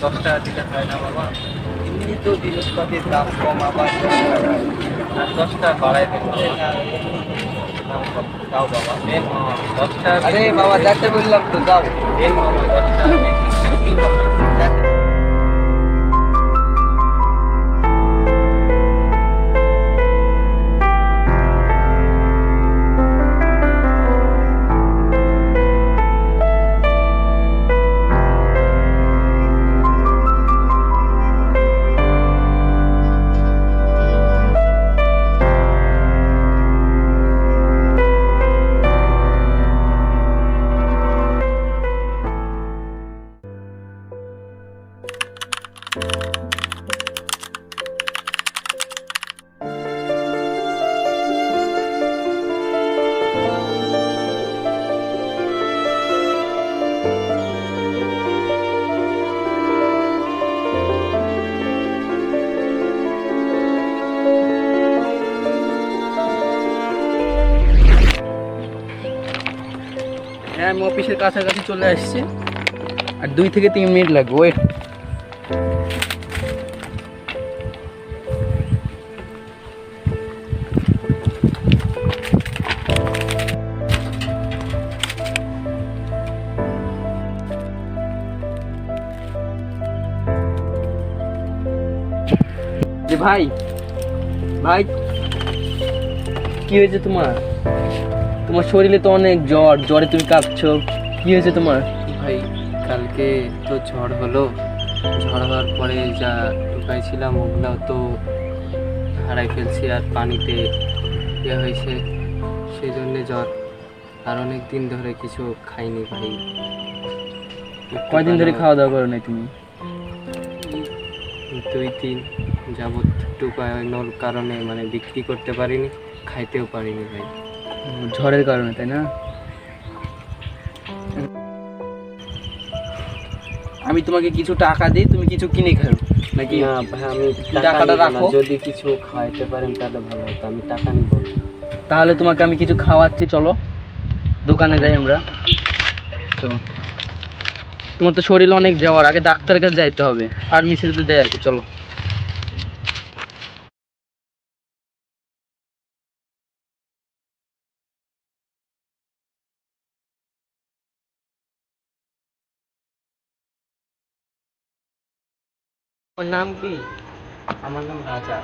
10 টাকা দিলে হয় না বাবা? এমনি তো জিনিসপাতির দাম কম, আবার 10 টাকা বাড়াই দেবো দাম কম। যাও বাবা, দেন মামা 10 টাকা। আরে বাবা যাতে বললাম তো, যাও দেন মামা 10 টাকা বেশি। হ্যাঁ, আমি অফিসের কাছাকাছি চলে আসছি, আর 2 থেকে 3 মিনিট লাগবে, ওয়েট। যে ভাই, ভাই কি হয়েছে তোমার? তোমার শরীরে তো অনেক জ্বর, জ্বরে তুমি কাঁপছো, কি হয়েছে তোমার? ভাই কালকে তো ঝড় হলো, ঝড় হওয়ার পরে যা ঢুকাইছিলাম ওগুলো তো হারাই ফেলছি, আর পানিতে ইয়ে হয়েছে, সেই জন্যে জ্বর। আর অনেক দিন ধরে কিছু খাইনি ভাই। কয়দিন ধরে খাওয়া দাওয়া করো নাই তুমি? 2 দিন যাবৎ টুকানোর কারণে মানে বিক্রি করতে পারিনি, খাইতেও পারিনি ভাই। ঝড়ের কারণে, তাই না? আমি তোমাকে কিছু টাকা দিই, তুমি কিছু কিনে খাও নাকি? না ভাই, আমি টাকাটা নিবো না। রাখো। যদি কিছু খাওয়াইতে পারেন তাহলে ভালো হতো, আমি টাকা নিব। তাহলে তোমাকে আমি কিছু খাওয়াচ্ছি, চলো দোকানে যাই আমরা। চলো, তোমার তো শরীরে অনেক জ্বর, আগে ডাক্তারের কাছে যাইতে হবে, আর মিছিল দেয় আর কি, চলো। ওর নাম কি? আমার নাম রাজা।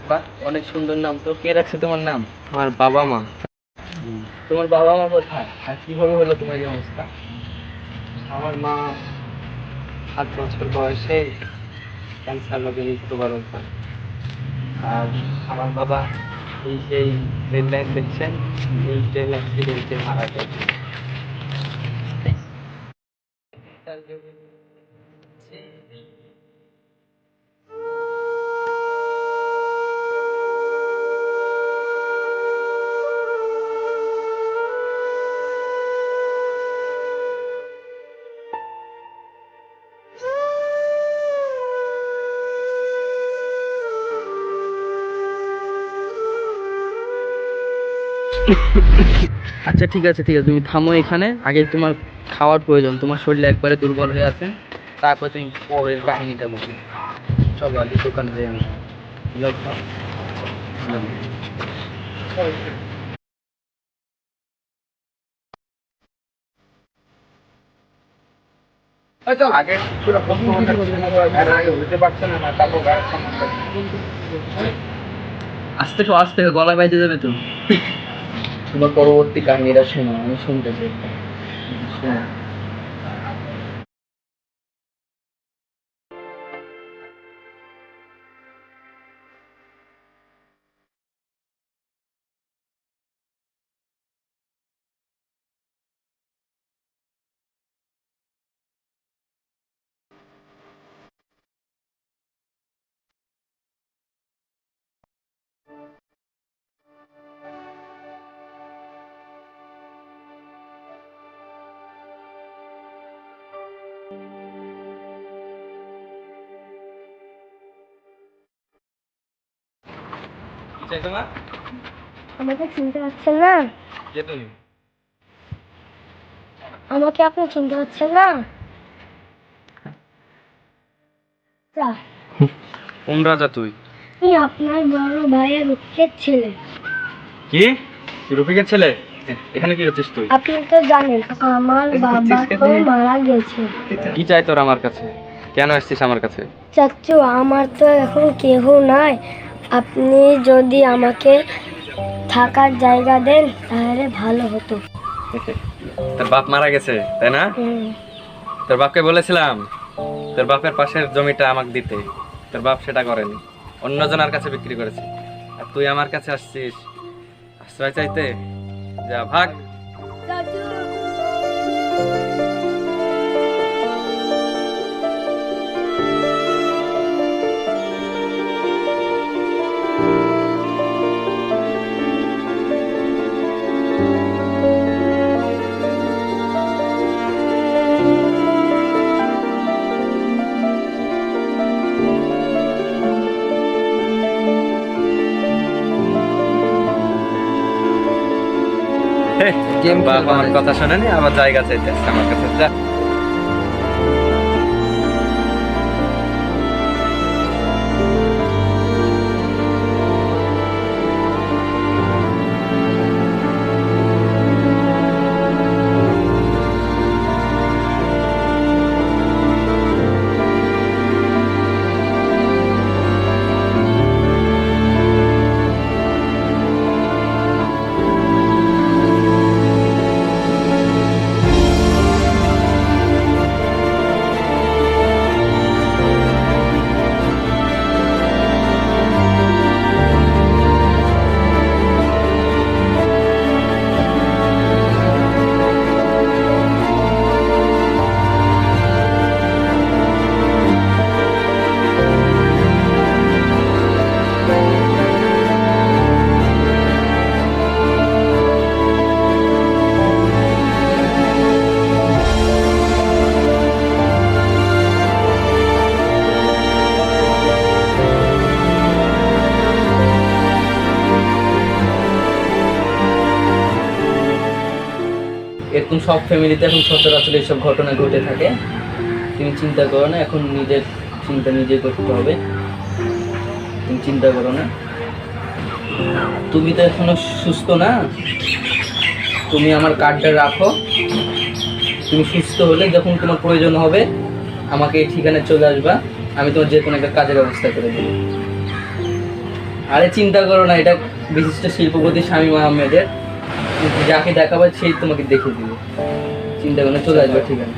বাহ, অনেক সুন্দর নাম তো। কে রাখছে তোমার নাম? আমার বাবা মা। তোমার বাবা মা কোথায়, আর কিভাবে হলো তোমার এই অবস্থা? আমার মা 7 বছর বয়সে ক্যান্সার রোগে মৃত্যুবরণ করে। আর আমার বাবা এই সেই রেল লাইন দেখছেন, এই ট্রেন অ্যাক্সিডেন্টে মারা গেছে। আচ্ছা ঠিক আছে, ঠিক আছে, তুমি থামো এখানে। আগে তোমার খাওয়ার প্রয়োজন, তোমার শরীর একবারে দুর্বল হয়ে আছে, তারপর তুমি পরের কাহিনীটা বলবে। চলো আগে দোকানে যাই আমি। আগে হতে পারছে না, তারপর আস্তে আস্তে গলা বাইতে যাবে তো। তোমার পরবর্তী কাহিনীটা শোনো, আমি শুনতে চাই, শোনো। আমাকে শুনতে পাচ্ছেন না? আমাকে আপনি শুনতে পাচ্ছেন না? কোন রাজা তুই? আপনার বড় ভাইয়ের রূপের ছেলে। কি? তুই রফিকের ছেলে? এখানে কি করছিস তুই? আপনি তো জানেন আমার বাবা তো মারা গেছে। কি চাই তোর আমার কাছে? কেন আসছিস আমার কাছে? চাচু, আমার তো এখন কেহ নাই, আপনি যদি আমাকে থাকার জায়গা দেন তাহলে ভালো হতো। তোর বাপ মারা গেছে তাই না? তোর বাপকে বলেছিলাম তোর বাপের পাশের জমিটা আমাকে দিতে, তোর বাপ সেটা করেনি, অন্যজনের কাছে বিক্রি করেছে। আর তুই আমার কাছে আসছিস আশ্রয় চাইতে? যা ভাগ। বাপ আমার কথা শোনেনি, আবার জায়গা চাইতে আসছে আমার কাছে। যা। এরকম সব ফ্যামিলিতে এখন সচরাচর এইসব ঘটনা ঘটে থাকে। তুমি চিন্তা করো না, এখন নিজের চিন্তা নিজে করতে হবে। তুমি চিন্তা করো না, তুমি তো এখনো সুস্থ না। তুমি আমার কার্ডটা রাখো, তুমি সুস্থ হলে যখন তোমার প্রয়োজন হবে আমাকে এই ঠিকানায় চলে আসবা, আমি তোমার যে কোনো একটা কাজের ব্যবস্থা করে দেবো। আরে চিন্তা করো না, এটা বিশিষ্ট শিল্পপতি শামীম আহমেদের, যাকে দেখাবে সেই তোমাকে দেখিয়ে দিবে। চিন্তা করো না, চলে আসবে ঠিকানা।